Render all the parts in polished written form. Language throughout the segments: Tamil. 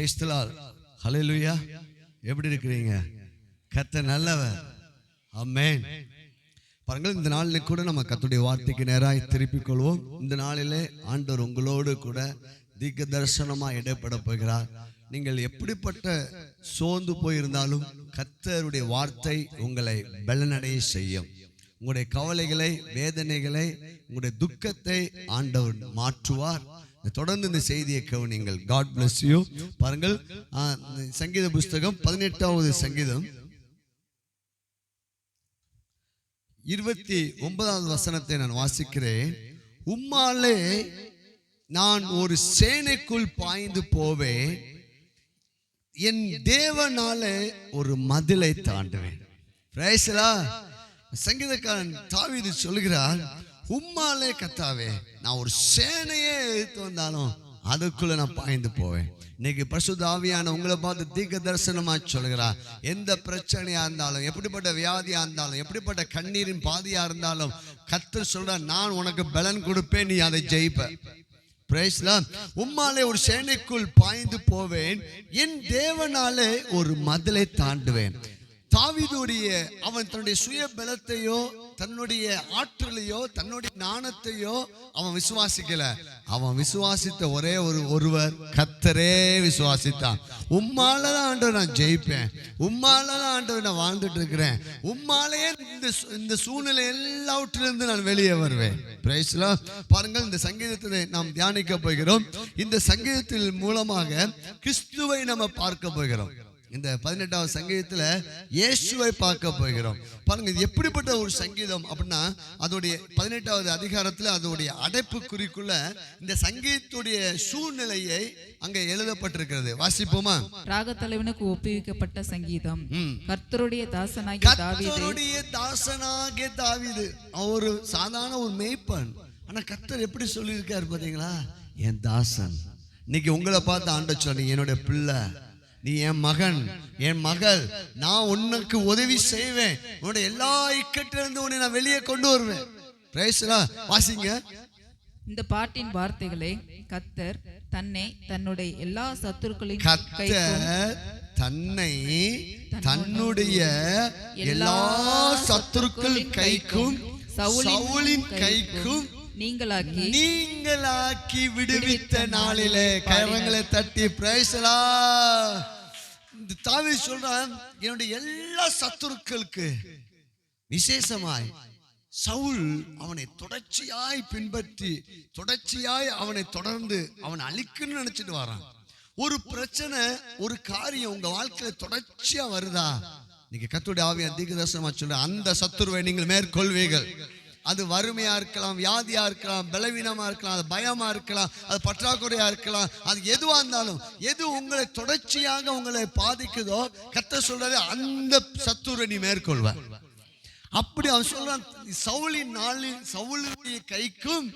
Praise the Lord. ஹல்லேலூயா. எப்படி இருக்கிறீங்க? கர்த்தர் நல்லவர். ஆமென். பாருங்கள், இந்த நாளில் கூட நம்ம கர்த்தருடைய வார்த்தைக்கு நேராக திருப்பிக் கொள்வோம். இந்த நாளிலே ஆண்டவர் உங்களோடு கூட தீர்க்க தரிசனமாக இடைப்பட போகிறார். நீங்கள் எப்படிப்பட்ட சோர்ந்து போயிருந்தாலும் கர்த்தருடைய வார்த்தை உங்களை பலனடைய செய்யும். உங்களுடைய கவலைகளை, வேதனைகளை, உங்களுடைய துக்கத்தை ஆண்டவர் மாற்றுவார். தொடர்ந்து இந்த செய்தியை கவனியுங்கள். God bless you. பாருங்கள், சங்கீத புஸ்தகம் 18வது சங்கீதம் 29வது வசனத்தை நான் வாசிக்கிறேன். உம்மாலே நான் ஒரு சேனைக்குள் பாய்ந்து போவேன், என் தேவனாலே ஒரு மதிலை தாண்டுவேன். Praise the Lord. சங்கீதக்காரன் தாவீது சொல்கிறார், உம்மாலே கர்த்தாவே நான் ஒரு சேனையே எடுத்து வந்தாலும் அதுக்குள்ள நான் பாய்ந்து போவேன். இன்னைக்கு பரிசுத்த ஆவியான உங்களை பார்த்து தீர்க்க தரிசனமா சொல்கிறார். எந்த பிரச்சனையா இருந்தாலும், எப்படிப்பட்ட வியாதியா இருந்தாலும், எப்படிப்பட்ட கண்ணீரின் பாதியா இருந்தாலும் கர்த்தர் சொல்றார், நான் உனக்கு பலன் கொடுப்பேன், நீ அதை ஜெயிப்ப. Praise the Lord. உம்மாலே ஒரு சேனைக்குள் பாய்ந்து போவேன், என் தேவனாலே ஒரு மதிலை தாண்டுவேன். தாவீதுடைய அவன் தன்னுடைய சுய பலத்தையோ தன்னுடைய ஆற்றலையோ தன்னுடைய ஞானத்தையோ அவன் விசுவாசிக்கல. அவன் விசுவாசித்த ஒரே ஒருவர் கர்த்தரே விசுவாசித்தான். உம்மாலதான் ஆண்டவர் நான் ஜெயிப்பேன், உம்மாலதான் ஆண்டவர் நான் வாழ்ந்துட்டு இருக்கிறேன், உம்மாலேயே இந்த சூழ்நிலை எல்லாவற்றிலிருந்து நான் வெளியே வருவேன். Praise the Lord. பாருங்கள், இந்த சங்கீதத்தை நாம் தியானிக்க போகிறோம். இந்த சங்கீதத்தின் மூலமாக கிறிஸ்துவை நம்ம பார்க்க போகிறோம். இந்த 18வது சங்கீதத்துல இயேசுவை பார்க்க போகிறோம். பாருங்க, இது எப்படிப்பட்ட ஒரு சங்கீதம் அப்படின்னா, அதோடைய 18வது அதிகாரத்துல அதோடைய அடைப்பு குறிக்குள்ள இந்த சங்கீதத்துடைய சூழ்நிலையை அங்க எழுதப்பட்டிருக்கிறது. வாசிப்போமா? ராக தலைவனுக்கு ஒப்புவிக்கப்பட்ட சங்கீதம். கர்த்தருடைய தாசனாகிய தாவீது அவர் சாதாரண ஒரு மேய்ப்பன். ஆனா கர்த்தர் எப்படி சொல்லியிருக்காரு பாத்தீங்களா? என் தாசன். இன்னைக்கு உங்களை பார்த்து ஆண்டவர் சொன்னீங்க, என்னுடைய பிள்ளை, நீ என் மகன், என் மகள், நான் உனக்கு உதவி செய்வேன், உன்னுடைய எல்லா இக்கட்டிலிருந்து உன்னை நான் வெளியே கொண்டு வருவேன். Praise the Lord. வாசிங்க. இந்த பாட்டின் வார்த்தைகளை கர்த்தர் தன்னை தன்னுடைய எல்லா சத்துருக்களின் தன்னுடைய எல்லா சத்துருக்கள் கைக்கும் சவுலின் கைக்கும் நீங்களாக்கி விடுவித்த நாளிலே. கரங்களை தட்டி பிரைஸ் தி லார்ட். தாவீது சொல்றான், என்னுடைய எல்லா சத்துருக்களுக்கு விசேஷமாய் சவுல் அவனை தொடர்ச்சியாய் பின்பற்றி தொடர்ச்சியாய் அவனை தொடர்ந்து அவனை அழிக்கணும்னு நினைச்சிட்டு வரான். ஒரு பிரச்சனை, ஒரு காரியம் உங்க வாழ்க்கையில தொடர்ச்சியா வருதா? நீங்க கர்த்தருடைய ஆவியானவர் தீர்க்கதரிசனமா சொல்ற அந்த சத்துருவை நீங்கள் மேற்கொள்வீர்கள். அது வறுமையா இருக்கலாம், வியாதியா இருக்கலாம், பலவீனமா இருக்கலாம், அது பயமா இருக்கலாம், அது பற்றாக்குறையா இருக்கலாம், அது எதுவா இருந்தாலும், எது உங்களை தொடர்ச்சியாக உங்களை பாதிக்குதோ கர்த்தர் சொல்றாரு, அந்த சத்துருவை நீ மேற்கொள்வ. அப்படி அவன் சொல்றான், சவுலுடைய கைக்கும்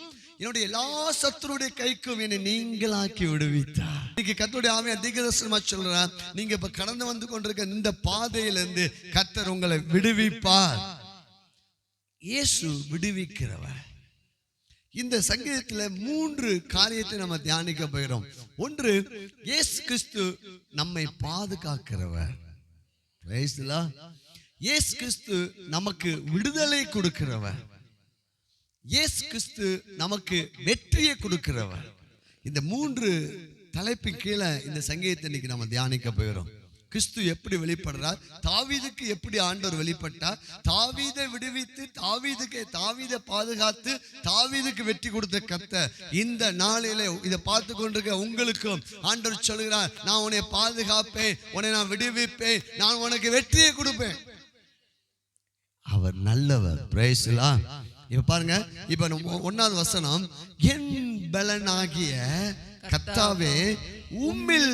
என்னுடைய எல்லா சத்துருடைய கைக்கும் என்னை நீங்களாக்கி விடுவித்தார். இன்னைக்கு கர்த்தருடைய ஆவியானவர் தீர்க்கதரிசனமா சொல்றார், நீங்க இப்ப கடந்து வந்து கொண்டிருக்க இந்த பாதையிலிருந்து கர்த்தர் உங்களை விடுவிப்பார். இயேசு விடுவிக்கிறவர். இந்த சங்கீதத்துல 3 காரியத்தை நம்ம தியானிக்க போகிறோம். ஒன்று, இயேசு கிறிஸ்து நம்மை பாதுகாக்கிறவர். Praise the Lord. இயேசு கிறிஸ்து நமக்கு விடுதலை கொடுக்கிறவர். இயேசு கிறிஸ்து நமக்கு வெற்றியை கொடுக்கிறவர். இந்த 3 தலைப்பின் கீழே இந்த சங்கீதத்தை இன்னைக்கு நம்ம தியானிக்க போகிறோம். கிறிஸ்து எப்படி வெளிப்படுறார், தாவீதுக்கு எப்படி ஆண்டவர் வெளிப்பட்டார், தாவீதை விடுவித்து தாவீதை பாதுகாத்து தாவீதுக்கு வெற்றி கொடுத்த கர்த்தர் இந்த நாளிலே இதை பார்த்து கொண்டிருக்க உங்களுக்கும் ஆண்டவர் சொல்கிறார், நான் உன்னை பாதுகாப்பேன், உன்னை நான் விடுவிப்பேன், நான் உனக்கு வெற்றியை கொடுப்பேன். அவர் நல்லவர். Praise the Lord. இப்ப பாருங்க, இப்ப 1வது வசனம், என் பலனாகிய கர்த்தாவே உம்மில்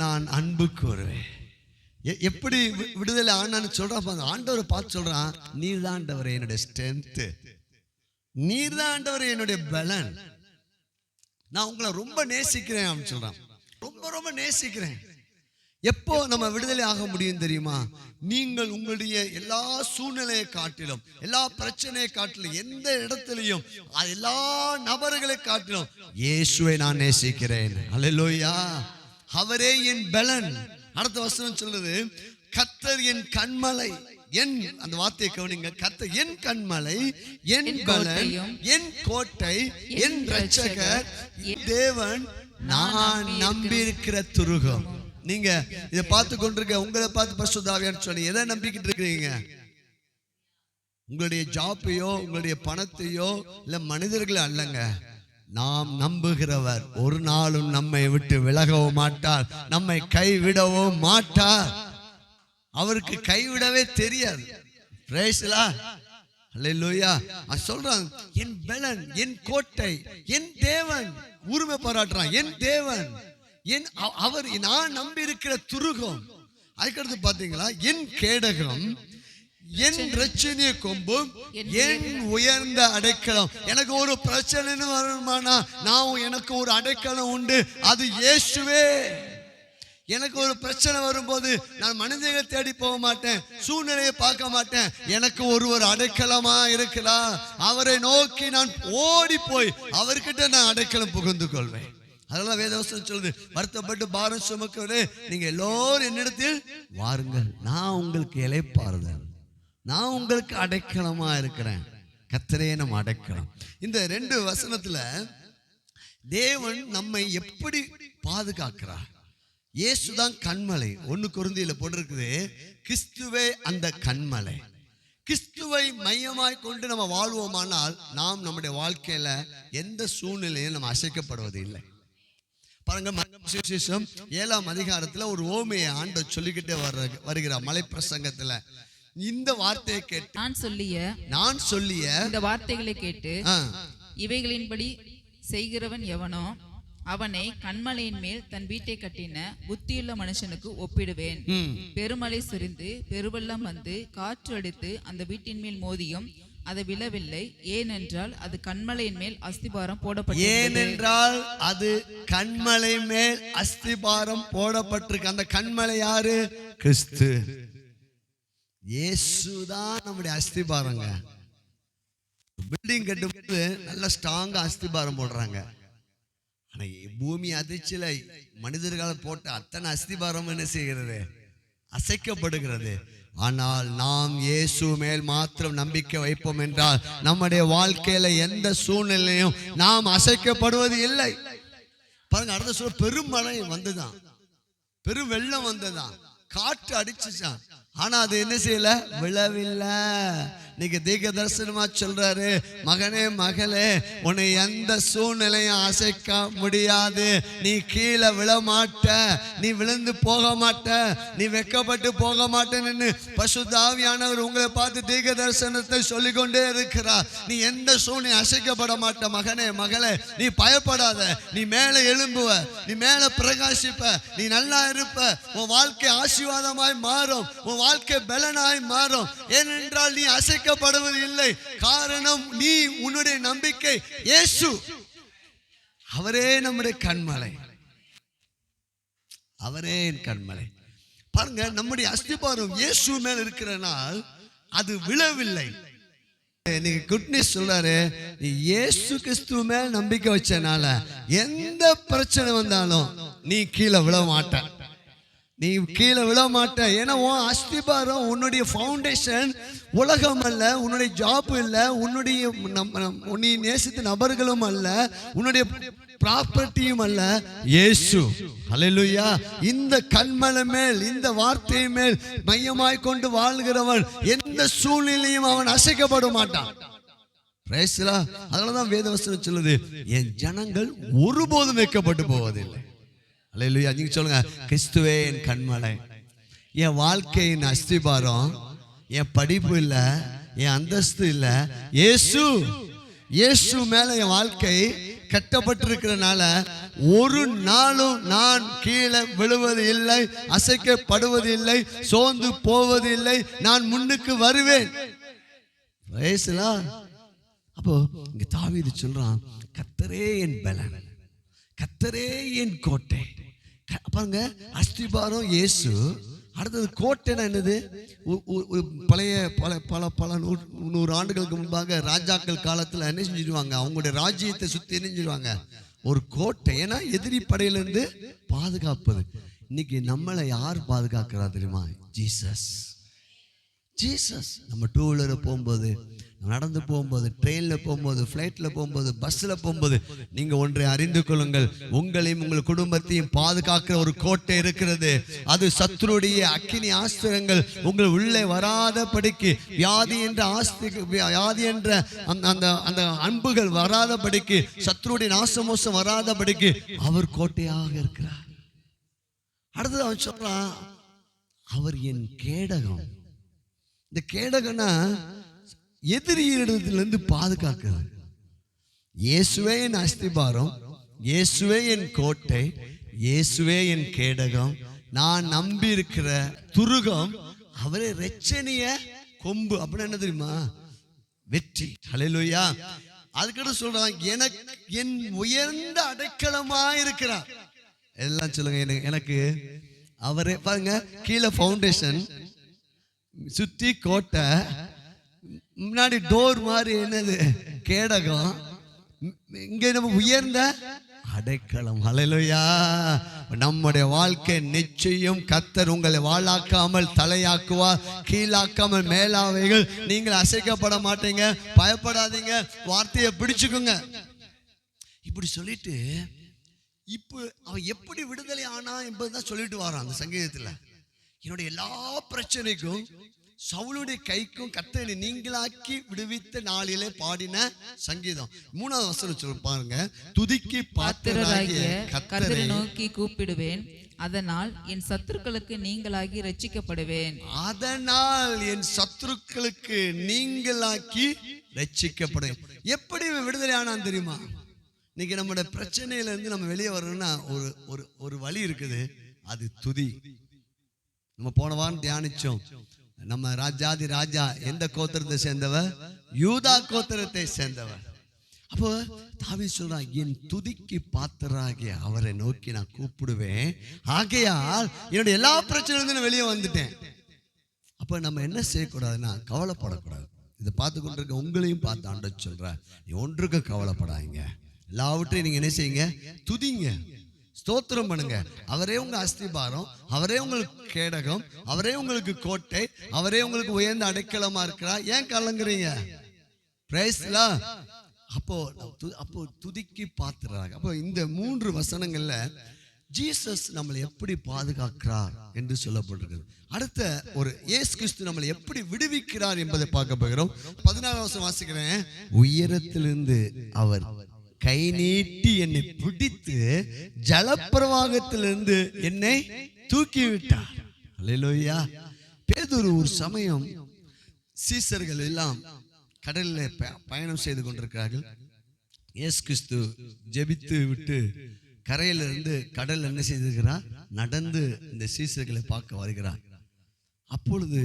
நான் அன்பு கூறுவேன். எப்படி விடுதலை ஆனான்னு சொல்றான். ஆண்டவரை பார்த்து சொல்றான், நீர் தான் ஆண்டவரே என்னுடைய ஸ்ட்ரென்த், நீர் தான் ஆண்டவரே என்னுடைய பலன், நான் உங்களை ரொம்ப நேசிக்கிறேன் அப்படின்னு சொல்றான். ரொம்ப நேசிக்கிறேன். எப்போ நம்ம விடுதலை ஆக முடியும் தெரியுமா? நீங்கள் உங்களுடைய எல்லா சூழ்நிலையை காட்டிலும், எல்லா பிரச்சனையை காட்டிலும், எந்த இடத்திலையும், எல்லா நபர்களை காட்டிலும் இயேசுவை நான் நேசிக்கிறேன். அல்லேலூயா. அவரே என் பலன். அடுத்த வசனம் சொல்லுது, கர்த்தர் என் கன்மலை. என், அந்த வார்த்தையை கவனிங்க, கர்த்தர் என் கன்மலை, என் பலன், என் கோட்டை, என் இரட்சகர், தேவன், நான் நம்பியிருக்கிற துருகம். நீங்க இதை பார்த்து கொண்டிருக்க உங்களை பார்த்து பரிசுத்த ஆவியானவர் சொல்லி எதை நம்பிக்கிட்டு இருக்கிறீங்க? உங்களுடைய ஜாப்பையோ உங்களுடைய பணத்தையோ இல்ல மனிதர்களை அல்லங்க. நாம் நம்புகிறவர் ஒரு நாளும் நம்மை விட்டு விலகவும் மாட்டார், நம்மை கைவிடவும் மாட்டார். அவருக்கு கைவிடவே தெரியாது. அல்லேலூயா. சொல்றான், என் பலன், என் கோட்டை, என் தேவன். உரிமை பாராட்டுறான், என் தேவன், என் அவர், நான் நம்பி இருக்கிற துருகம். அதுக்கடுத்து பாத்தீங்களா, என் கேடகம், என் ரட்சணிய கொம்பும், என் உயர்ந்த அடைக்கலம். எனக்கு ஒரு பிரச்சனைன்னு வருமானா எனக்கு ஒரு அடைக்கலம் உண்டு, அது இயேசுவே. எனக்கு ஒரு பிரச்சனை வரும்போது நான் மனிதனை தேடி போக மாட்டேன், சூழ்நிலையை பார்க்க மாட்டேன். எனக்கு ஒருவர் அடைக்கலமா இருக்கிறார், அவரை நோக்கி நான் ஓடி போய் அவர்கிட்ட நான் அடைக்கலம் புகுந்து கொள்வேன். அதெல்லாம் வேதவசனம் சொல்லுது, வருத்தப்பட்டு பாரம் சுமக்கவே நீங்க எல்லோரும் என்னிடத்தில் வாருங்கள், நான் உங்களுக்கு இளைப்பாறுதல், நான் உங்களுக்கு அடைக்கலமா இருக்கிறேன். கர்த்தரே நம் அடைக்கலம். இந்த 2 வசனத்துல தேவன் நம்மை எப்படி பாதுகாக்கிறார்? இயேசுதான் கன்மலை. 1 கொரிந்தியர்ல போட்டிருக்குது, கிறிஸ்துவே அந்த கன்மலை. கிறிஸ்துவை மையமாய் கொண்டு நம்ம வாழ்வோமானால் நாம் நம்முடைய வாழ்க்கையில எந்த சூழ்நிலையும் நம்ம அசைக்கப்படுவது இல்லை. பாருங்க, சுவிசேஷம் 7ஆம் அதிகாரத்துல ஒரு ஓமையை ஆண்டவர் சொல்லிக்கிட்டே வருகிறார் மலை பிரசங்கத்துல. இந்த வார்த்தையை கேட்டு, நான் சொல்லிய இந்த வார்த்தைகளை கேட்டு இவைகளின்படி செய்கிறவன் எவனோ அவனை கன்மலையின் மேல் தன் வீட்டை கட்டின புத்தியுள்ள மனுஷனுக்கு ஒப்பிடுவேன். பெருமழை சொரிந்து பெருவெள்ளம் வந்து காற்று அடித்து அந்த வீட்டின் மேல் மோதியும் அது விழவில்லை, ஏனென்றால் அது கன்மலையின் மேல் அஸ்திபாரம் போடப்பட்டது. ஏனென்றால் அது கன்மலை மேல் அஸ்திபாரம் போடப்பட்டிருக்கு. அந்த கன்மலை யாரு? கிறிஸ்து. இயேசுதான் நம்முடைய அஸ்திபாரங்க. பில்டிங் கட்டும்போது நல்ல ஸ்ட்ராங்கா அஸ்திபாரம் போடுறாங்க. ஆனா பூமி அதிர்ச்சியில மனிதர்களால் போட்ட அத்தனை அஸ்திபாரம் என்ன செய்கிறது? அசைக்கப்படுகிறது. ஆனால் நாம் இயேசு மேல் மாத்திரம் நம்பிக்கை வைப்போம் என்றால் நம்முடைய வாழ்க்கையில எந்த சூழ்நிலையும் நாம் அசைக்கப்படுவது இல்லை. பாருங்க, அடுத்த சொல்ல, பெருமழை வந்துதான், பெரும் வெள்ளம் வந்துதான், காற்று அடிச்சுச்சான், ஆனா அது என்ன செய்யல? விழவில்லை. நீங்க தீர்க்க தரிசனமா சொல்றாரு, மகனே மகளே, உன்னை எந்த சூழ்நிலையும் அசைக்க முடியாது. நீ கீழே விழ மாட்ட, நீ விழுந்து போக மாட்ட, நீ வெக்கப்பட்டு போக மாட்டேன்னு பரிசுத்த ஆவியானவர் உங்களை பார்த்து தீர்க்க தரிசனத்தை சொல்லிக்கொண்டே இருக்கிறார். நீ எந்த சூழ்நிலை அசைக்கப்பட மாட்ட. மகனே மகளே, நீ பயப்படாத, நீ மேலே எழும்புவ, நீ மேலே பிரகாசிப்ப, நீ நல்லா இருப்ப, உன் வாழ்க்கை ஆசீர்வாதமாய் மாறும், உன் வாழ்க்கை பலனாய் மாறும். ஏனென்றால் நீ அசைக்கப்படுவது இல்லை. காரணம், நீ உன்னுடைய நம்பிக்கை இயேசு. அவரே நம்முடைய கன்மலை, அவரே என் கன்மலை. பாருங்க, நம்முடைய அஸ்திபாரம் இயேசு மேல் இருக்கிறனால் அது விழவில்லை. நீங்க குட் நியூஸ் சொல்றாரு, நீ இயேசு கிறிஸ்து மேல் நம்பிக்கை வச்சனால எந்த பிரச்சனை வந்தாலும் நீ கீழே விழ மாட்ட, நீ கீழே விழ மாட்ட. ஏன்னா உன் அஸ்திபாரம், உன்னுடைய ஃபவுண்டேஷன் உலகம் அல்ல, உன்னுடைய ஜாப் இல்ல, உன்னுடைய நீ நேசித்த நபர்களும் அல்ல, உன்னுடைய ப்ராப்பர்ட்டியும் அல்ல, இயேசு. ஹல்லேலூயா. இந்த கன்மலை மேல், இந்த வார்த்தை மேல் மையமாய் கொண்டு வாழ்கிறவன் எந்த சூழ்நிலையும் அவன் அசைக்கப்பட மாட்டான். அதனாலதான் வேதவசனம் சொல்லுது, என் ஜனங்கள் ஒருபோதும் வைக்கப்பட்டு போவதில்லை. அல்லேலூயா. நீங்க சொல்லுங்க, கிறிஸ்துவே என் கன்மலை. என் வாழ்க்கையின் அஸ்திபாரம் என் படிப்பு இல்ல, என் அந்தஸ்து இல்ல, இயேசு. இயேசு மேல என் வாழ்க்கை கட்டப்பட்டிருக்கிறனால ஒரு நாளும் நான் கீழே விழுவது இல்லை, அசைக்கப்படுவது இல்லை, சோர்ந்து போவது இல்லை. நான் முன்னுக்கு வருவேன். அப்போ இங்க தாவீது சொல்றான், கர்த்தரே என் பலன், கர்த்தரே என் கோட்டை. பாருங்க, அஸ்திபாரம் இயேசு. அடுத்தது கோட்டைனா என்னது? பழைய பல 100 ஆண்டுகளுக்கு முன்பாக ராஜாக்கள் காலத்துல என்ன செஞ்சிருவாங்க? அவங்களுடைய ராஜ்யத்தை சுத்தி என்ன செஞ்சிருவாங்க? ஒரு கோட்டை. ஏன்னா எதிரி படையிலிருந்து பாதுகாப்பது. இன்னைக்கு நம்மளை யார் பாதுகாக்கிறா தெரியுமா? ஜீசஸ். ஜீசஸ். நம்ம டூ வீலரை போகும்போது, நடந்து போகும்போது, ட்ரெயினில் போகும்போது, ஃப்ளைட்டில் போகும்போது, பஸ்ஸில் போகும்போது, நீங்கள் ஒன்றை அறிந்து கொள்ளுங்கள், உங்களையும் உங்கள் குடும்பத்தையும் பாதுகாக்கிற ஒரு கோட்டை இருக்கிறது. அது சத்துருடைய அக்கினி ஆஸ்திரங்கள் உங்கள் உள்ளே வராதபடிக்கு, வியாதி என்ற அந்த அந்த அன்புகள் வராதபடிக்கு, சத்துருடைய நாசமோசம் வராதபடிக்கு அவர் கோட்டையாக இருக்கிறார். அடுத்தது அவன் சொல்றான், அவர் என் கேடகம். இந்த கேடகம்னா எதிரியிடத்திலிருந்து பாதுகாக்கிறது. இயேசுவே என் அஸ்திபாரம், இயேசுவே என் கோட்டை, இயேசுவே என் கேடகம், நான் நம்பி இருக்கிற துருகம், அவரே இரட்சணிய கொம்பு. அப்படின்னு என்ன தெரியுமா? வெற்றி. ஹல்லேலூயா. அதுக்கிட்ட சொல்றான், எனக்கு என் உயர்ந்த அடைக்கலமா இருக்கிறார். எல்லாம் சொல்லுங்க, எனக்கு அவரே. பாருங்க, கீழே ஃபவுண்டேஷன், சுத்தி கோட்டை, முன்னாடி டோர் மாதிரி என்னது? கேடகம். இங்க நம்ம உயர்ந்த அடைக்கலம். ஹல்லேலூயா. நம்முடைய வாழ்க்கை நிச்சயம் கர்த்தர் உங்களை வாளாக்காமல் தலையாக்குவார், கீழாக்காமல் மேலாவைகள். நீங்கள் அசைக்கப்பட மாட்டீங்க, பயப்படாதீங்க, வார்த்தையை பிடிச்சுக்குங்க. இப்படி சொல்லிட்டு இப்போ அவன் எப்படி விடுதலை ஆனா என்பதுதான் சொல்லிட்டு வரான் அந்த சங்கீதத்துல. என்னுடைய எல்லா பிரச்சனைக்கும், சவுளுடைய கைக்கும் கர்த்தரை நீங்களாக்கி விடுவித்த நாளிலே பாடின சங்கீதம். 3வது வசனம் சொல்ல பாருங்க. துதிக்கு பாத்திரராகிய கர்த்தரை நோக்கி கூப்பிடுவேன், அதனால் என் சத்துருக்களுக்கு நீங்களாகி ரட்சிக்கப்படுவேன். அதனால் என் சத்துருக்களுக்கு நீங்களாக்கி ரட்சிக்கப்படுவேன். எப்படி விடுதலை ஆனான் தெரியுமா? இன்னைக்கு நம்முடைய பிரச்சனையில இருந்து நம்ம வெளியே வரணும்னா ஒரு வழி இருக்குது. அது துதி. நம்ம போன வாரம் தியானிச்சோம். நம்ம ராஜாதி ராஜா எந்த கோத்திரத்தை சேர்ந்தவர்? யூதா கோத்திரத்தை சேர்ந்தவர். அப்போ தாவீது சொல்றான், என் துதிக்கு பாத்திரராகிய அவரை நோக்கி நான் கூப்பிடுவேன், ஆகையால் என்னுடைய எல்லா பிரச்சனையிலிருந்து நான் வெளியே வந்துட்டேன். அப்ப நம்ம என்ன செய்யக்கூடாதுன்னா, கவலைப்படக்கூடாது. இதை பார்த்து கொண்டிருக்க உங்களையும் பார்த்து ஆண்டவர் சொல்ற, நீ ஒன்றுக்கு கவலைப்படாதீங்க, எல்லாவற்றையும் நீங்க என்ன செய்யுங்க? துதிங்க, ஸ்தோத்திரம் பண்ணுங்க. அவரே உங்க அஸ்திபாரம், அவரே உங்களுக்கு கேடகம், அவரே உங்களுக்கு கோட்டை, அவரே உங்களுக்கு உயர்ந்த அடைக்கலமா இருக்கிறார். ஏன் கலங்குறீங்க? Praise the Lord. அப்போ துதிக்கு பாத்திரராக. அப்போ இந்த 3 வசனங்கள்ல ஜீசஸ் நம்மளை எப்படி பாதுகாக்கிறார் என்று சொல்லப்பட்டிருக்கிறது. அடுத்த ஒரு இயேசு கிறிஸ்து நம்மளை எப்படி விடுவிக்கிறார் என்பதை பார்க்க போகிறோம். 14வது வசனம் வாசிக்கிறேன். உயரத்திலிருந்து அவர் கை நீட்டி என்னை பிடித்து ஜலப்பிரவாகத்திலிருந்து என்னை தூக்கி விட்டார். அல்லேலூயா. பேதுரு ஒரு சமயம் சீசர்கள் எல்லாம் கடலில் பயணம் செய்து கொண்டிருக்கிறார்கள். இயேசு கிறிஸ்து ஜெபித்து விட்டு கரையிலிருந்து கடல் என்ன செய்திருக்கிறார்? நடந்து இந்த சீசர்களை பார்க்க வருகிறார். அப்பொழுது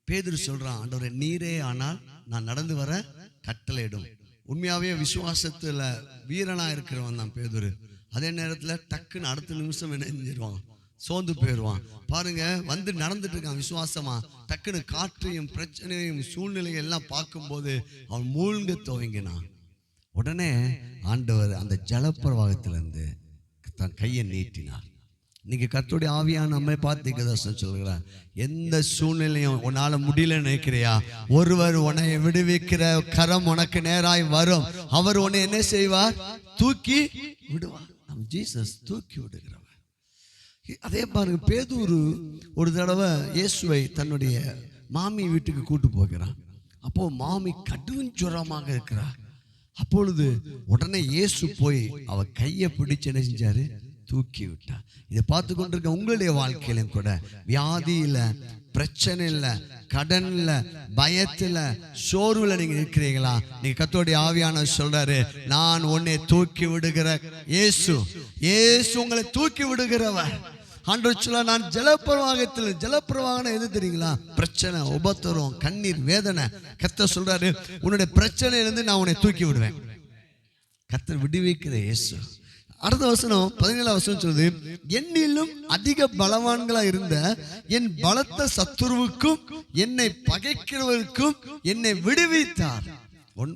பேதுரு சொல்றான், ஆண்டவரே நீரே ஆனால் நான் நடந்து வர கட்டளையிடும். உண்மையாவே விசுவாசத்துல வீரனா இருக்கிறவன் தான் பேதுரு. அதே நேரத்துல டக்குன்னு அடுத்த நிமிஷம் என்ன செஞ்சிருவான்? சோர்ந்து போயிடுவான். பாருங்க, வந்து நடந்துட்டு இருக்கான் விசுவாசமா. டக்குன்னு காற்றையும் பிரச்சனையும் சூழ்நிலையும் எல்லாம் பார்க்கும்போது அவன் மூழ்க துவங்கினான். உடனே ஆண்டவர் அந்த ஜலப்பிரவாகத்திலிருந்து தன் கையை நீட்டினார். இன்னைக்கு கர்த்தருடைய ஆவியான நம்மை பார்த்து சொல்கிறார், எந்த சூழ்நிலையும் உன்னால முடியல நினைக்கிறியா? ஒருவர் உன்னை விடுவிக்கிற கரம் உனக்கு நேராய் வரும். அவர் உன்னை என்ன செய்வார்? தூக்கி விடுவார். நம்ம ஜீசஸ் தூக்கி விடுகிறவர். அதே பாருங்க, பேதுரு ஒரு தடவை இயேசுவை தன்னுடைய மாமி வீட்டுக்கு கூட்டு போகிறான். அப்போ மாமி கடும் ஜுரமாக இருக்கிறார். அப்பொழுது உடனே இயேசு போய் அவ கையை பிடிச்சு என்ன செஞ்சாரு? தூக்கி விட்டார். இதை பார்த்து கொண்டிருக்க உங்களுடைய வாழ்க்கையிலும் கூட வியாதியில, பிரச்சனையில, கடன்ல, பயத்துல, சோர்வுல நீங்க இருக்கிறீங்களா? நீங்க கர்த்தருடைய ஆவியானவர் சொல்றாரு, நான் உன்னை தூக்கி விடுகிற இயேசு. இயேசு உங்களை தூக்கி விடுகிறவர். ஆண்டவர் சொல்ல, நான் ஜலப்பிரவாகத்தில். ஜலப்பிரவாகம் எது தெரியுங்களா? பிரச்சனை, உபத்திரம், கண்ணீர், வேதனை. கர்த்தர் சொல்றாரு, உன்னுடைய பிரச்சனையிலிருந்து நான் உன்னை தூக்கி விடுவேன். கர்த்தர் விடுவிக்கிற இயேசு. அடுத்த வசனம் 17வது வசனம் சொல்லுது, என்னிலும் அதிக பலவான்களா இருந்த என் பலத்த சத்துருவுக்கும் என்னை பகைக்கிறவருக்கும் என்னை விடுவித்தார்.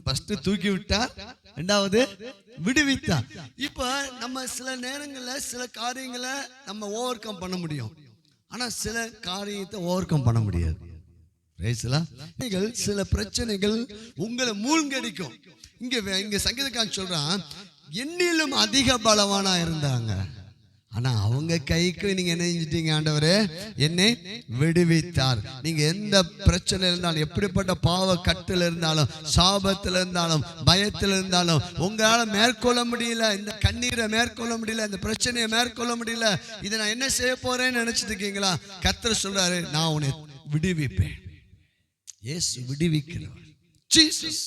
ஃபர்ஸ்ட் தூக்கி விட்டார், ரெண்டாவது விடுவித்தார். இப்ப நம்ம சில நேரங்கள்ல சில காரியங்களை நம்ம ஓவர் கம் பண்ண முடியும், ஆனா சில காரியத்தை ஓவர் கம் பண்ண முடியாது. சில பிரச்சனைகள் உங்களை மூழ்கடிக்கும். இங்க சங்கீதக்காரன் சொல்றான், என்னிலும் அதிக பலவானா இருந்தாங்க, ஆனா அவங்க கைக்கு நீங்க என்ன செஞ்சிட்டீங்க ஆண்டவரே, என்னை விடுவித்தார். நீங்க எந்த பிரச்சனை இருந்தாலும், எப்படிப்பட்ட பாவ கட்டில் இருந்தாலும், சாபத்தில் இருந்தாலும், பயத்தில் இருந்தாலும், உங்களால மேற்கொள்ள முடியல, இந்த கண்ணீரை மேற்கொள்ள முடியல, இந்த பிரச்சனையை மேற்கொள்ள முடியல, இதை நான் என்ன செய்ய போறேன்னு நினைச்சிட்டு இருக்கீங்களா? கர்த்தர் சொல்றாரு, நான் உன்னை விடுவிப்பேன். இயேசு விடுவிக்கிறவர், ஜீசஸ்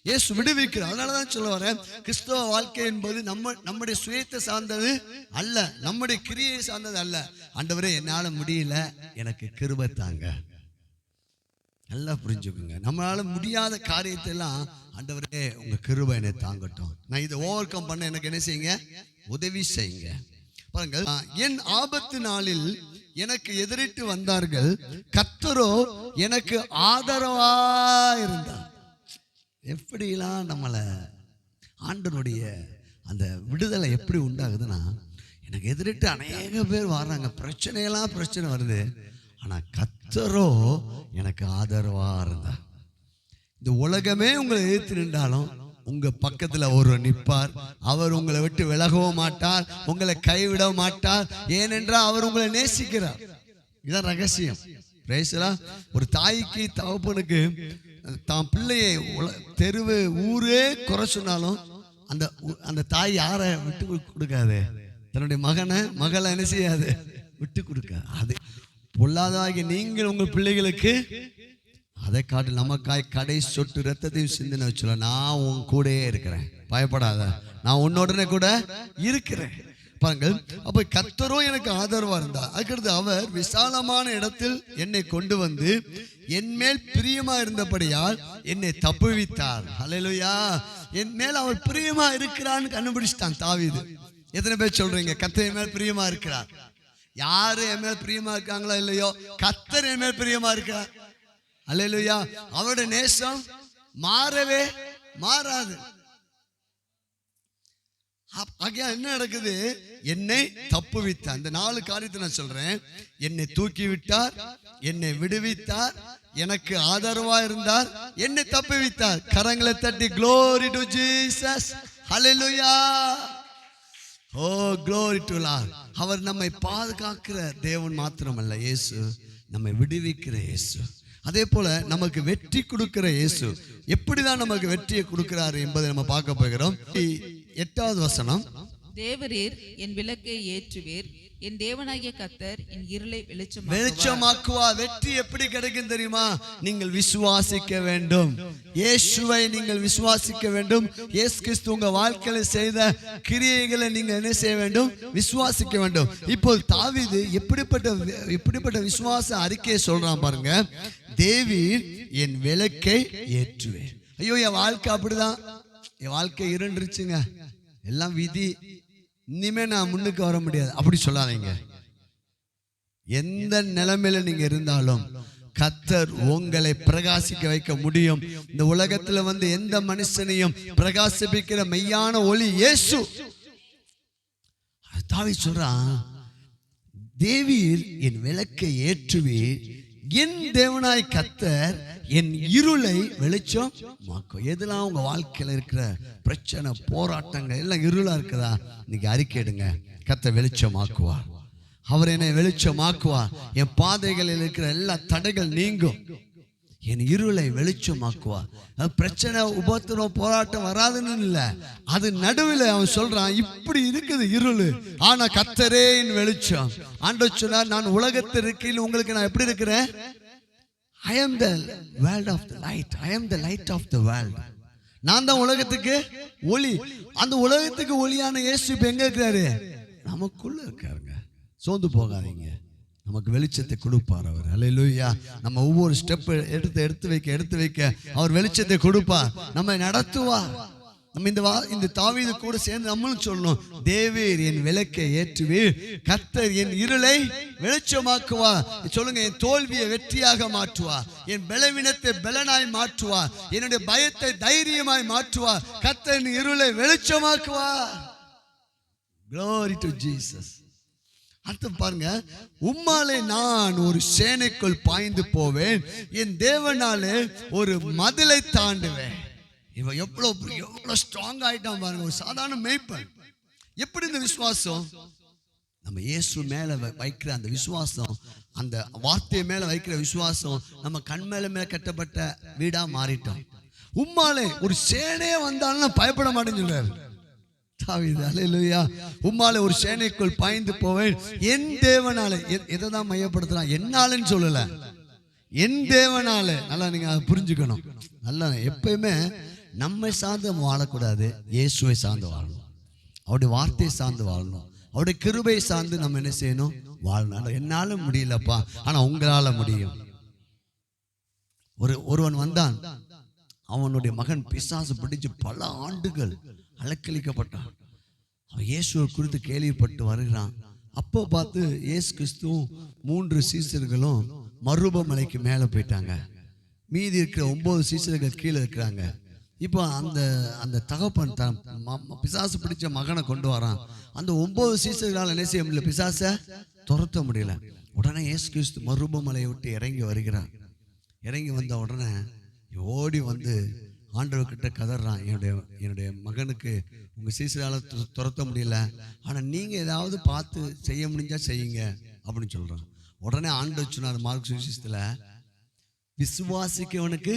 இயேசு விடுவிக்கிறார். அதனாலதான் சொல்ல வரேன், கிறிஸ்தவ வாழ்க்கை என்பது நம்முடைய சுயத்தை சார்ந்தது அல்ல, நம்முடைய கிரியை சார்ந்தது அல்ல. ஆண்டவரே என்னால முடியல, எனக்கு கிருபை தாங்க. நல்லா புரிஞ்சுக்குங்க, நம்மளால முடியாத காரியத்தை எல்லாம் ஆண்டவரே உங்க கிருபை என்னை தாங்கட்டும், நான் இதை ஓவர் கம் பண்ண எனக்கு என்ன செய்யுங்க, உதவி செய்யுங்க. பாருங்கள், என் ஆபத்து நாளில் எனக்கு எதிரிட்டு வந்தார்கள், கர்த்தரோ எனக்கு ஆதரவா இருந்தார். எப்படிலாம் நம்மளை ஆண்டவருடைய அந்த விடுதலை எப்படி உண்டாகுதுன்னா, எனக்கு எதிரிட்டு அநேக பேர் வர்றாங்க, பிரச்சனை வருது, ஆனா கர்த்தரோ எனக்கு ஆதரவா இருந்தார். இந்த உலகமே உங்களை எதிர்த்து நின்றாலும் உங்க பக்கத்துல ஒருவர் நிற்பார். அவர் உங்களை விட்டு விலகவும் மாட்டார், உங்களை கைவிட மாட்டார். ஏனென்றால் அவர் உங்களை நேசிக்கிறார். இதுதான் ரகசியம். ஒரு தாய்க்கு தகப்பனுக்கு தான் பிள்ளையை தெருவு ஊரே குறை சொன்னாலும் அந்த தாய் யாரை விட்டு கொடுக்காது, தன்னுடைய மகளை என்ன செய்யாது, விட்டு கொடுக்காது. அது பொல்லாதாகி நீங்கள் உங்கள் பிள்ளைகளுக்கு அதை காட்டு நமக்காய் கடை சொட்டு ரத்தத்தையும் சிந்தனை வச்சுல, நான் உன் கூடயே இருக்கிறேன், பயப்படாத, நான் உன்னோடனே கூட இருக்கிறேன். பாருங்கள், அப்ப கர்த்தரோ எனக்கு ஆதரவா இருந்தார். அதுக்கடுத்து அவர் விசாலமான இடத்தில் என்னை கொண்டு வந்து என் மேல் பிரியமா இருந்தபடியால் என்னை தப்புவித்தார். ஹல்லேலூயா. என் மேல் அவர் பிரியமா இருக்கிறான்னு கண்டுபிடிச்சிட்டான் தாவீது. எத்தனை பேர் சொல்றீங்க கர்த்தர் என் மேல் பிரியமா இருக்கிறார்? யாரு என் மேல் பிரியமா இருக்காங்களோ இல்லையோ, கர்த்தர் என் மேல் பிரியமா இருக்கிறார். ஹல்லேலூயா. அவருடைய நேசம் மாறவே மாறாது. என்ன நடக்குது? என்னை தப்புவித்தார். இந்த 4 காரியத்தை நான் சொல்றேன். என்னை தூக்கி விட்டார், என்னை விடுவித்தார், எனக்கு ஆதரவா இருந்தார், என்னை தப்புவித்தார். கரங்களை தட்டி glory to Jesus. Hallelujah. Oh, glory to Lord. அவர் நம்மை பாதுகாக்கிற தேவன் மாத்திரமல்ல, இயேசு நம்மை விடுவிக்கிற இயேசு. அதே போல நமக்கு வெற்றி கொடுக்கிற இயேசு. எப்படிதான் நமக்கு வெற்றியை கொடுக்கிறார் என்பதை நம்ம பார்க்க போகிறோம். 8வது வசனம், தேவரீர் என் விளக்கை ஏற்றுவீர், என் தேவனாகிய கர்த்தர் என் இருளை வெளிச்சமாக்குவார். வெற்றி எப்படி கிடைக்கும் தெரியுமா? நீங்கள் விசுவாசிக்க வேண்டும். இயேசுவை நீங்கள் விசுவாசிக்க வேண்டும். இயேசு கிறிஸ்து உங்க வாழ்க்கையில செய்த கிரியைகளை நீங்க என்ன செய்ய வேண்டும்? விசுவாசிக்க வேண்டும். இப்போ தாவீது எப்படிப்பட்ட விசுவாச அறிக்கையை சொல்றான் பாருங்க. தேவீர் என் விளக்கை ஏற்றுவேன். ஐயோ, என் வாழ்க்கை அப்படிதான், என் வாழ்க்கை இருண்டுருச்சுங்க, எல்லாம் விதி, இனிமே நான் முன்னுக்கு வர முடியாது, அப்படி சொல்லாதீங்க. எந்த நிலைமையில நீங்க இருந்தாலும் கர்த்தர் உங்களை பிரகாசிக்க வைக்க முடியும். இந்த உலகத்துல எந்த மனுஷனையும் பிரகாசிப்பிக்கிற மெய்யான ஒளி இயேசு. தாவீது சொல்றான், தேவீர் என் விளக்கை ஏற்றுவீர், என் தேவனாய் கர்த்தர் என் இருளை வெளிச்சம் மாக்கும். எதெல்லாம் உங்க வாழ்க்கையில இருக்கிற பிரச்சனை, போராட்டங்கள் எல்லாம் இருளா இருக்குதா, இன்னைக்கு அறிக்கையிடுங்க. கர்த்தர் வெளிச்சமாக்குவார். அவர் என்னை வெளிச்சமாக்குவார். என் பாதைகளில் இருக்கிற எல்லா தடைகள் நீங்கும். என் இருளை வெளிச்சமாக்குவார். பிரச்சனை, உபத்திரம், போராட்டம் வராதுன்னு இல்லை, அது நடுவில் அவன் சொல்றான், இப்படி இருக்குது இருள், ஆனா கர்த்தரே என் வெளிச்சம். ஆண்டவர் சொன்னார், நான் உலகத்தில் இருக்கையில் உங்களுக்கு நான் எப்படி இருக்கிறேன்? I am the world of the light. I am the light of the world. நான் தான் உலகத்துக்கு ஒளி. அந்த உலகத்துக்கு ஒளியான இயேசு இப்ப எங்க இருக்காரு? நமக்குள்ள இருக்காருங்க. சோர்ந்து போகாதீங்க, நமக்கு வெளிச்சத்தை கொடுப்பார் அவர். அல்லேலூயா. நம்ம ஒவ்வொரு ஸ்டெப் எடுத்து வைக்க அவர் வெளிச்சத்தை கொடுப்பார், நம்மை நடத்துவார். நம்ம இந்த தாவீது கூட சேர்ந்து நம்மளும் சொல்லணும், தேவரீர் என் விளக்கை ஏற்றுவீர், கர்த்தர் என் இருளை வெளிச்சமாக்குவார். சொல்லுங்க, என் தோல்வியை வெற்றியாக மாற்றுவார், என் பலவீனத்தை பலனாய் மாற்றுவார், என்னுடைய பயத்தை தைரியமாய் மாற்றுவார், கர்த்தர் என் இருளை வெளிச்சமாக்குவார். Glory to Jesus. அர்த்தம் பாருங்க, உம்மாலே நான் ஒரு சேனைக்குள் பாய்ந்து போவேன், என் தேவனாலே ஒரு மதிலை தாண்டுவேன். இவன் எவ்வளவு ஸ்ட்ராங் ஆயிட்டான் பாருங்க, ஒரு சாதாரண மேய்ப்பன். எப்படி இந்த விசுவாசம்? நம்ம இயேசு மேல வைக்கிற அந்த விசுவாசம், அந்த வார்த்தை மேல வைக்கிற விசுவாசம், நம்ம கண் மேல கட்டப்பட்ட வீடா மாறிட்டோம். உம்மாலே ஒரு சேனையே வந்தாலும் பயப்பட மாட்டேன்னு சொல்றாரு தாவீது. அல்லேலூயா. உம்மாலே ஒரு சேனைக்குள் பாய்ந்து போவேன், என் தேவனாலே. எதை தான் மையப்படுத்துறான்? என்னாலன்னு சொல்லல, என் தேவனாலே. நல்லா நீங்க அதை புரிஞ்சுக்கணும். நல்லா எப்பயுமே நம்மை சார்ந்து வாழக்கூடாது, இயேசுவை சார்ந்து வாழணும், அவருடைய வார்த்தையை சார்ந்து வாழணும், அவருடைய கிருபை சார்ந்து நம்ம என்ன செய்யணும்? வாழணும். என்னால முடியலப்பா, ஆனா உங்களால முடியும். ஒருவன் வந்தான், அவனுடைய மகன் பிசாசு பிடிச்சு பல ஆண்டுகள் அலக்களிக்கப்பட்டான். அவன் இயேசுவை குறித்து கேள்விப்பட்டு வருகிறான். அப்போ பார்த்து இயேசு கிறிஸ்துவும் 3 சீசர்களும் மருபமலைக்கு மேலே போயிட்டாங்க. மீதி இருக்கிற 9 சீசர்கள் கீழே இருக்கிறாங்க. இப்போ அந்த தகப்பன் பிசாசு பிடிச்ச மகனை கொண்டு வரான். அந்த 9 சீசர்களால் என்ன செய்ய முடியல, பிசாசை துரத்த முடியல. உடனே இயேசு கிறிஸ்து மருபமலையை விட்டு இறங்கி வருகிறான். இறங்கி வந்த உடனே ஓடி வந்து ஆண்டவர்கிட்ட கதறான், என்னுடைய மகனுக்கு உங்கள் சீசரால் துரத்த முடியல, ஆனால் நீங்கள் ஏதாவது பார்த்து செய்ய முடிஞ்சா செய்யுங்க அப்படின்னு சொல்கிறான். உடனே ஆண்டவர் சொன்னார் மார்க் சுவிசேஷத்தில், விசுவாசிக்கவனுக்கு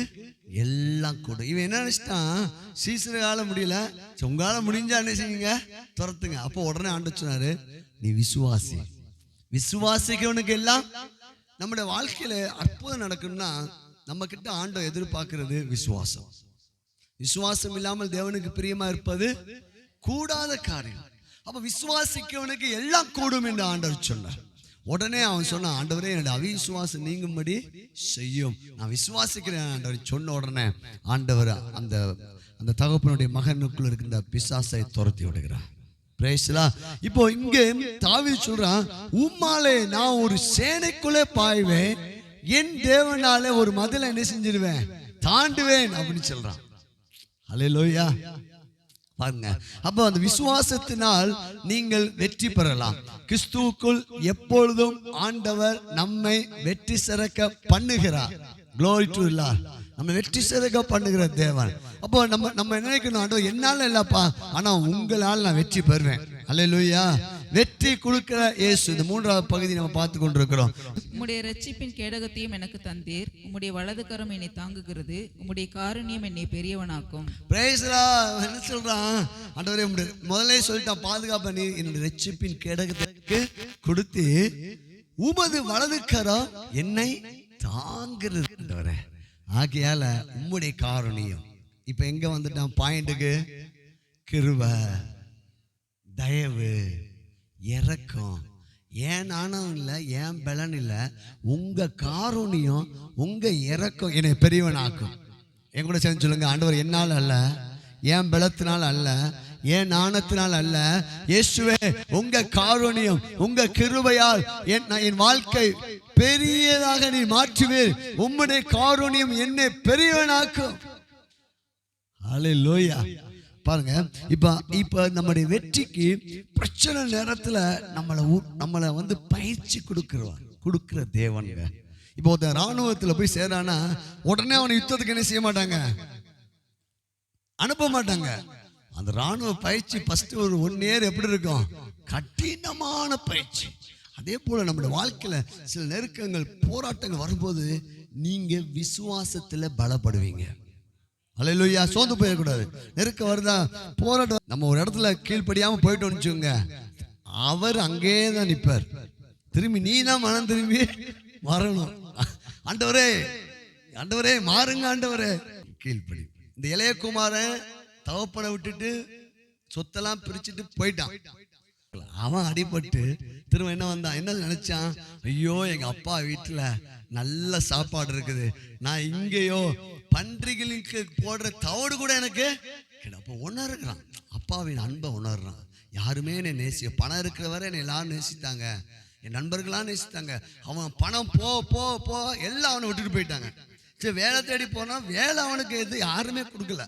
எல்லாம் கூட. இவன் என்ன நினைச்சிட்டான், சீசரால முடியல, உங்களால முடிஞ்சா என்ன செய்யுங்க, துரத்துங்க. அப்போ உடனே ஆண்டவர் சொன்னாரு, நீ விசுவாசி, விசுவாசிக்கவனுக்கு எல்லாம். நம்முடைய வாழ்க்கையில அற்புதம் நடக்கும்னா நம்ம கிட்ட ஆண்டவர் எதிர்பார்க்கிறது விசுவாசம். விசுவாசம் இல்லாமல் தேவனுக்கு பிரியமா இருப்பது கூடாத காரியம். அப்ப விசுவாசிக்கவனுக்கு எல்லாம் கூடும் என்று ஆண்டவர் சொன்னார். உடனே அவன் சொன்னான், ஆண்டவரே என்னுடைய அவிசுவாசம் நீங்கும்படி செய்யும், நான் விசுவாசிக்கிறேன் ஆண்டவர் சொன்ன உடனே ஆண்டவர் அந்த தகப்பனுடைய மகனுக்குள்ள இருக்கின்ற பிசாசை துரத்தி விடுகிறார். இப்போ இங்க தாவீது சொல்றான், உம்மாலே நான் ஒரு சேனைக்குள்ளே பாய்வேன், என் தேவனாலே ஒரு மதிலை என்ன செஞ்சிருவேன், தாண்டுவேன் அப்படின்னு சொல்றான். அல்லேலூயா. பாருங்க, அப்ப அந்த விசுவாசத்தினால் நீங்கள் வெற்றி பெறலாம். கிறிஸ்துவுக்குள் எப்பொழுதும் ஆண்டவர் நம்மை வெற்றி சிறக்க பண்ணுகிறார். Glory to God. நம்ம வெற்றி சிறக்க பண்ணுகிற தேவன். அப்போ நம்ம நினைக்கணும், ஆண்டவர் என்னால இல்லப்பா, ஆனா உங்களால் நான் வெற்றி பெறுவேன். அல்லேலூயா. வெற்றி கொடுக்கிற இயேசு. இந்த 3வது பகுதி நம்ம பார்த்து கொண்டிருக்கிறோம். உம்முடைய இரட்சிப்பின் கேடகத்தையும் எனக்கு தந்தீர், உம்முடைய வலது கரம் என்னை தாங்குகிறது, உம்முடைய காருண்யம் என்னை பெரியவனாக்கும். Praise the Lord. என்ன சொல்றான் ஆண்டவரே, முதல்ல சொல்லிட்டான், பாதுகாப்பு நீ என்னுடைய இரட்சிப்பின் கேடகத்துக்கு கொடுத்து உமது வலது கரம் என்னை தாங்குகிறது ஆண்டவரே. ஆகையால உம்முடைய காருண்யம். இப்ப எங்க வந்துட்டான் பாயிண்ட்டுக்கு? கிருபை, தயவு, இரக்கம். ஏன் நானும் இல்லை, ஏன் பலன் இல்லை, உங்க காருண்யம், உங்க இரக்கம் என்னை பெரியவனாக்கும். என் கூட சேர்ந்து சொல்லுங்க, ஆண்டவர் என்னால் அல்ல, என் பலத்தினால் அல்ல, என் நாணத்தினால் அல்ல, இயேசுவே உங்க காருண்யம், உங்க கிருபையால் என் வாழ்க்கை பெரியதாக நீ மாற்றுவீர். உம்முடைய காருண்யம் என்னை பெரியவனாக்கும். அல்லேலூயா. பாருங்க, இப்ப நம்முடைய வெற்றிக்கு பிரச்சனை நேரத்துல நம்மளை வந்து பயிற்சி கொடுக்கிற தேவனுங்க. இப்போ ஒருத்தன் ராணுவத்துல போய் சேரானா உடனே அவனை யுத்தத்துக்கு என்ன செய்ய மாட்டாங்க, அனுப்ப மாட்டாங்க. அந்த ராணுவ பயிற்சி ஃபர்ஸ்ட் ஒரு 1 இயர் எப்படி இருக்கும், கடினமான பயிற்சி. அதே போல நம்முடைய வாழ்க்கையில சில நெருக்கங்கள், போராட்டங்கள் வரும்போது நீங்க விசுவாசத்துல பலப்படுவீங்க. அல்லேலூயா. சோர்ந்து போயிடக்கூடாது. நெருக்க வருதா, போராட்டம், நம்ம ஒரு இடத்துல கீழ்ப்படியாம போயிட்டோம்னு வச்சுக்கோங்க, அவர் அங்கே தான் நிற்பார். திரும்பி நீ தான் மனம் திரும்பி வரணும். ஆண்டவரே ஆண்டவரே மாறுங்க ஆண்டவரே, கீழ்ப்படி. இந்த இளையகுமாரன் தகப்பனை விட்டுட்டு சொத்தெல்லாம் பிரிச்சுட்டு போயிட்டான். அவன் அடிபட்டு திரும்ப என்ன வந்தான், என்ன நினைச்சான், ஐயோ எங்க அப்பா வீட்டுல நல்ல சாப்பாடு இருக்குது, நான் இங்கேயோ பன்றிகளுக்கு போடுற தவிடு கூட எனக்கு அப்போ உணர்கிறான், அப்பாவின் அன்பை உணர்றான். யாருமே என்னை பணம் இருக்கிறவரை என்னை எல்லாரும் நேசித்தாங்க, என் நண்பர்களாம் நேசித்தாங்க. அவன் பணம் போ போ போ எல்லாம் அவனை விட்டுட்டு போயிட்டாங்க. சரி, வேலை தேடி போனான், வேலை அவனுக்கு எது யாருமே கொடுக்கல.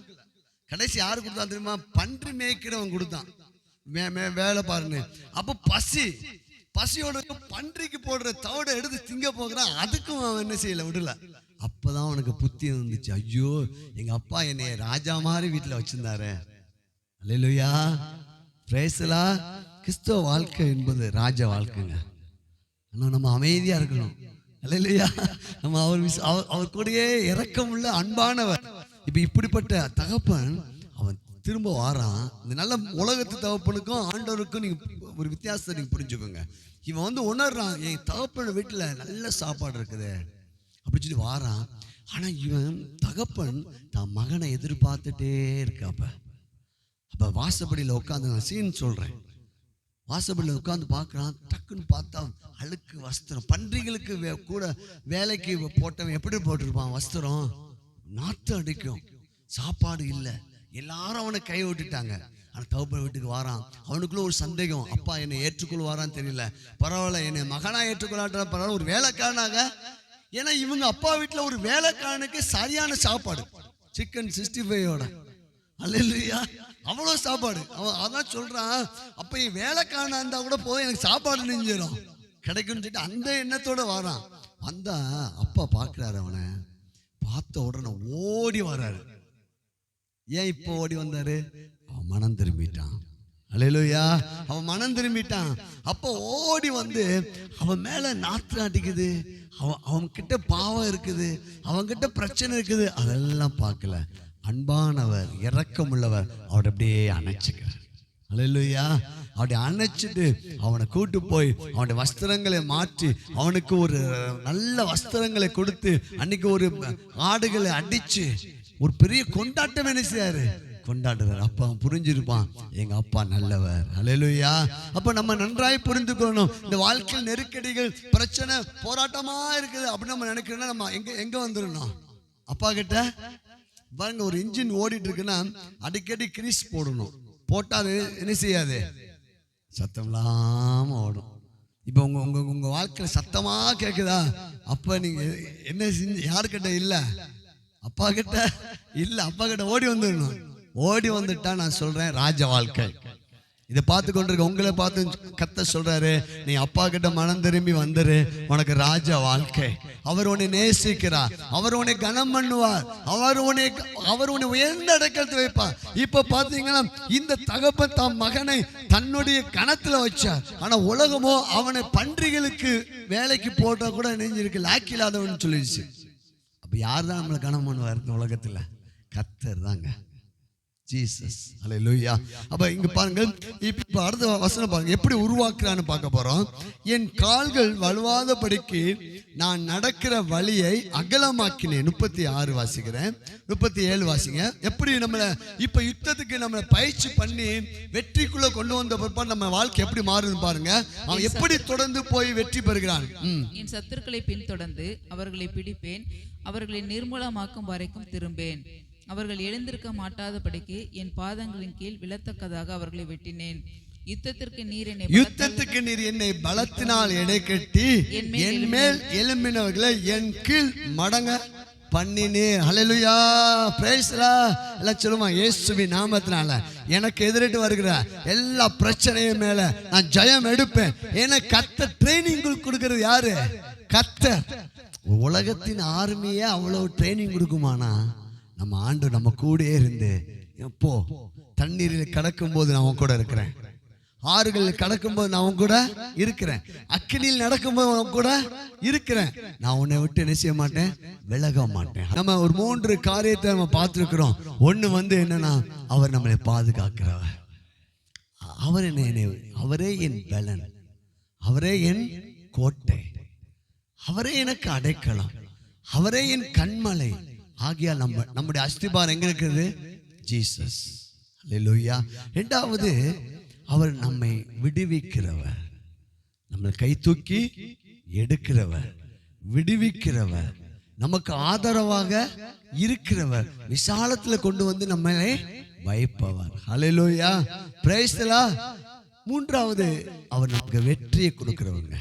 கடைசி யாரு கொடுத்தான் தெரியுமா? பன்றி மேய்க்கிறவன் கொடுத்தான். வேலை பாருங்க. அப்போ பசியோட பன்றிக்கு போடுற தவிட எடுத்து திங்க போகிறான். அதுக்கும் அவன் என்ன செய்யல, விடல. அப்பதான் அவனுக்கு புத்தி வந்துச்சு, ஐயோ எங்க அப்பா என்னைய ராஜா மாதிரி வீட்டுல வச்சிருந்தாரு. அல்லேலூயா, பிரைஸ் தி லார்ட். கிறிஸ்தவ வாழ்க்கை என்பது ராஜ வாழ்க்கைங்க. ஆனா நம்ம அமைதியா இருக்கணும். அல்லேலூயா. நம்ம அவர் கூடயே இரக்கமுள்ள அன்பானவர். இப்ப இப்படிப்பட்ட தகப்பன் அவன் திரும்ப வாரான். இந்த நல்ல உலகத்து தகப்பனுக்கும் ஆண்டவருக்கும் நீங்க ஒரு வித்தியாசத்தை நீங்க புரிஞ்சுக்கோங்க. இவன் வந்து உணர்றான், என் தகப்பன் வீட்டுல நல்ல சாப்பாடு இருக்குது அப்படி சொல்லி வாரான். ஆனா இவன் தகப்பன் தான் மகனை எதிர்பார்த்துட்டே இருக்காப்ப. அப்ப வாசப்படியில உட்காந்து, நான் சீன் சொல்றேன், வாசப்படியில உட்காந்து பார்க்கறான். டக்குன்னு பார்த்தா அழுக்கு வஸ்திரம், பன்றிகளுக்கு கூட வேலைக்கு போட்டவன் எப்படி போட்டிருப்பான் வஸ்திரம், நாற்றம் அடிக்கும். சாப்பாடு இல்லை, எல்லாரும் அவனை கை விட்டுட்டாங்க. ஆனால் தகப்பன் வீட்டுக்கு வாரான். அவனுக்குள்ள ஒரு சந்தேகம், அப்பா என்னை ஏற்றுக்கொள்வாரான்னு தெரியல, பரவாயில்ல என்னை மகனா ஏற்றுக்கொள்ளாட்ட பரவாயில்ல, ஒரு வேலைக்காரனாக. ஏன்னா இவங்க அப்பா வீட்டில் ஒரு வேலைக்காரனுக்கு சரியான சாப்பாடு, சிக்கன் 65ஓட. அல்லேலூயா, அவ்வளோ சாப்பாடு. அவன் அதான் சொல்றான், அப்ப என் வேலைக்காரனா இருந்தா கூட போதும், எனக்கு சாப்பாடு நெஞ்சிடும் கிடைக்கும்னு சொல்லிட்டு அந்த எண்ணத்தோட வாரான். வந்தா அப்பா பார்க்கிறாரு, அவனை பார்த்த உடனே ஓடி வர்றாரு. ஏன் இப்போ ஓடி வந்தாரு? அவன் மனம் திரும்பிட்டான். அல்லேலூயா, அவன் மனம் திரும்பிட்டான். அப்போ ஓடி வந்து அவன் மேல நாற்று அடிக்குது, அவன் கிட்ட பாவம் இருக்குது, அவன் கிட்ட பிரச்சனை இருக்குது, அதெல்லாம் பார்க்கல. அன்பானவர் இரக்கம் உள்ளவர் அவரை அப்படியே அணைச்சுக்கிறார். அல்லேலூயா, அப்படி அணைச்சிட்டு அவனை கூட்டு போய் அவனுடைய வஸ்திரங்களை மாற்றி அவனுக்கு ஒரு நல்ல வஸ்திரங்களை கொடுத்து அன்னைக்கு ஒரு ஆடுகளை அடிச்சு ஒரு பெரிய கொண்டாட்டம் என்ன செய்யாரு, கொண்டாடுவார். அப்ப அவன் புரிஞ்சிருப்பான், எங்க அப்பா நல்லவர். அல்லேலூயா. அப்ப நம்ம நன்றாய் புரிந்துக்கணும். இந்த வாழ்க்கையில் நெருக்கடிகள், பிரச்சனை, போராட்டமா இருக்குது அப்படின்னு நம்ம நினைக்கிறோம்னா நம்ம எங்க வந்துடணும்? அப்பா கிட்ட பாருங்க, ஒரு இன்ஜின் ஓடிட்டு இருக்குன்னா அடிக்கடி கிரீஸ் போடணும். போட்டா அது என்ன செய்யாது, சத்தம் இல்லாம ஓடும். இப்ப உங்க வாழ்க்கையில சத்தமா கேக்குதா? அப்ப நீங்க என்ன யாருக்கிட்ட இல்ல, அப்பா கிட்ட இல்ல, அப்பா கிட்ட ஓடி வந்துடணும். ஓடி வந்துட்டா நான் சொல்றேன் ராஜ வாழ்க்கை. இதை பார்த்து கொண்டிருக்க உங்களை பார்த்து கர்த்தர் சொல்றாரு, நீ அப்பா கிட்ட மனம் திரும்பி வந்துரு, உனக்கு ராஜ வாழ்க்கை. அவர் உன்னை நேசிக்கிறார், அவர் உன்னை கனம் பண்ணுவார், அவர் உன்னை உயர்ந்த அடைக்கலத்தில் வைப்பார். இப்ப பாத்தீங்கன்னா இந்த தகப்பன் தம் மகனை தன்னுடைய கணத்துல வச்சார். ஆனா உலகமோ அவனை பன்றிகளுக்கு வேலைக்கு போட்டா கூட நெஞ்சிருக்கு லாக்கில்லாதவன் சொல்லிடுச்சு. அப்ப யார் தான் நம்மளை கனம் பண்ணுவார் இந்த உலகத்துல? கர்த்தர் தாங்க, ஜீசஸ். அல்லேலூயா. அப்ப இங்க பாருங்க, இப்ப அடுத்த வசனம் பாருங்க, எப்படி உருவாக்குறான்னு பார்க்க போறோம். என் கால்கள் வலுவாதபடிக்கு நான் நடக்கிற வழியை அகலமாக்கினேன். 36 வாசிக்கிறேன், 37 வாசிங்க. எப்படி நம்மளை இப்ப யுத்தத்துக்கு நம்மளை பயிற்சி பண்ணி வெற்றிக்குள்ள கொண்டு வந்த பிற்பாடு நம்ம வாழ்க்கை எப்படி மாறுதுன்னு பாருங்க. அவன் எப்படி தொடர்ந்து போய் வெற்றி பெறுகிறான். என் சத்துருக்களை பின்தொடர்ந்து அவர்களை பிடிப்பேன், அவர்களை நிர்மூலமாக்கும் வரைக்கும் திரும்பேன். அவர்கள் எழுந்திருக்க மாட்டாதபடிக்கு என் பாதங்களின் கீழ் விழத்தக்கதாக அவர்களை வெட்டினேன். யுத்தத்திற்கு நீர் என்னை பலத்தினால் எடை கட்டி என் மேல் எழும்பினவர்களை என் கீழ் மடங்க பண்ணினேன். ஹல்லேலூயா, பிரைஸ் தி லார்ட். எல்லாம் சொல்லுமா, இயேசுவின் நாமத்தினால எனக்கு எதிரிட்டு வருகிற எல்லா பிரச்சனையும் மேல நான் ஜெயம் எடுப்பேன். ஏன்னா கர்த்தர் ட்ரைனிங் கொடுக்கிறது யாரு? கர்த்தர். உலகத்தின் ஆர்மியே அவ்வளவு ட்ரைனிங் கொடுக்குமானா நம்ம ஆண்டு நம்ம கூட இருந்து, எப்போ தண்ணீரில் கடக்கும் போது நான் அவன் கூட இருக்கிறேன், ஆறுகளில் கடக்கும் போது நான் அவன் கூட இருக்கிறேன், அக்கினியில் நடக்கும் போது அவன் கூட இருக்கிறேன், நான் உன்னை விட்டு என்ன செய்ய மாட்டேன், விலக மாட்டேன். நம்ம ஒரு 3 காரியத்தை நம்ம பார்த்துருக்கிறோம். ஒண்ணு வந்து என்னன்னா, அவர் நம்மளை பாதுகாக்கிறவர், அவரே என் பலன், அவரே என் கோட்டை, அவரே எனக்கு அடைக்கலம், அவரே என் கண்மலை. ஆகியா நம்முடைய அஸ்திபாரம் எங்க இருக்குது? ஜீசஸ். அல்லேலூயா. இரண்டாவது, அவர் நம்மை விடுவிக்கிறவர், நம்மை கை தூக்கி எடுக்கிறவர், விடுவிக்கிறவர், நமக்கு ஆதரவாக இருக்கிறவர், விசாலத்துல கொண்டு வந்து நம்மளை வைப்பவர். ஹல்லேலூயா, பிரைஸ் தி லார்ட். மூன்றாவது, அவர் நமக்கு வெற்றியை கொடுக்கிறவங்க.